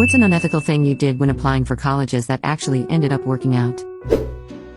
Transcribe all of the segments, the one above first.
What's an unethical thing you did when applying for colleges that actually ended up working out?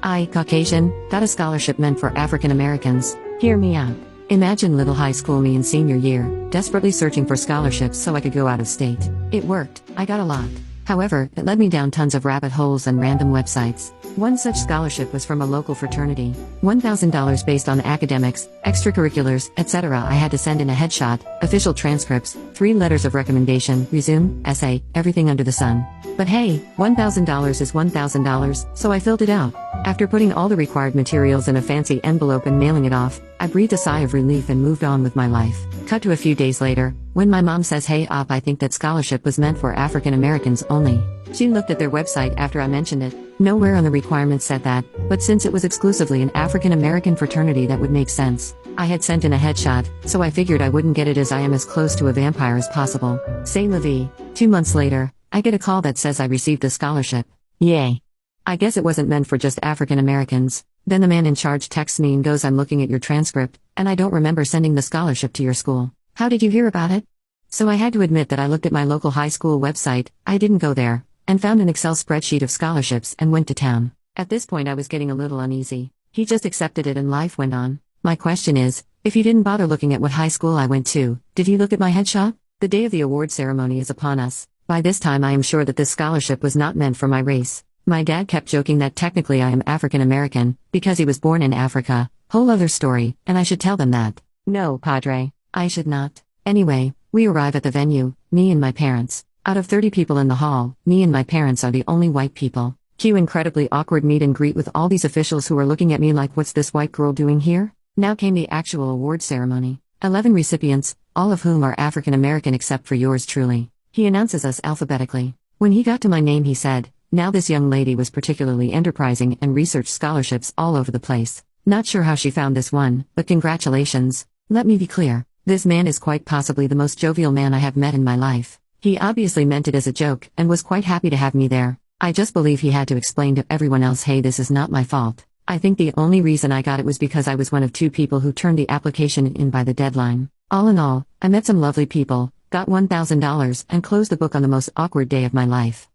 I, Caucasian, got a scholarship meant for African Americans. Hear me out. Imagine little high school me in senior year, desperately searching for scholarships so I could go out of state. It worked, I got a lot. However, it led me down tons of rabbit holes and random websites. One such scholarship was from a local fraternity. $1,000 based on academics, extracurriculars, etc. I had to send in a headshot, official transcripts, 3 letters of recommendation, resume, essay, everything under the sun. But hey, $1,000 is $1,000, so I filled it out. After putting all the required materials in a fancy envelope and mailing it off, I breathed a sigh of relief and moved on with my life. Cut to a few days later, when my mom says, "Hey op, I think that scholarship was meant for African Americans only." She looked at their website after I mentioned it. Nowhere on the requirements said that, but since it was exclusively an African American fraternity, that would make sense. I had sent in a headshot, so I figured I wouldn't get it as I am as close to a vampire as possible. C'est la vie. 2 months later, I get a call that says I received the scholarship. Yay. I guess it wasn't meant for just African Americans. Then the man in charge texts me and goes, "I'm looking at your transcript, and I don't remember sending the scholarship to your school. How did you hear about it?" So I had to admit that I looked at my local high school website, I didn't go there, and found an Excel spreadsheet of scholarships and went to town. At this point I was getting a little uneasy. He just accepted it and life went on. My question is, if he didn't bother looking at what high school I went to, did he look at my headshot? The day of the award ceremony is upon us. By this time I am sure that this scholarship was not meant for my race. My dad kept joking that technically I am African American, because he was born in Africa. Whole other story, and I should tell them that. No, Padre, I should not. Anyway, we arrive at the venue, me and my parents. Out of 30 people in the hall, me and my parents are the only white people. Cue incredibly awkward meet and greet with all these officials who are looking at me like, what's this white girl doing here? Now came the actual award ceremony. 11 recipients, all of whom are African American except for yours truly. He announces us alphabetically. When he got to my name he said, "Now this young lady was particularly enterprising and researched scholarships all over the place. Not sure how she found this one, but congratulations." Let me be clear, this man is quite possibly the most jovial man I have met in my life. He obviously meant it as a joke and was quite happy to have me there. I just believe he had to explain to everyone else, hey, this is not my fault. I think the only reason I got it was because I was one of 2 people who turned the application in by the deadline. All in all, I met some lovely people, got $1,000, and closed the book on the most awkward day of my life.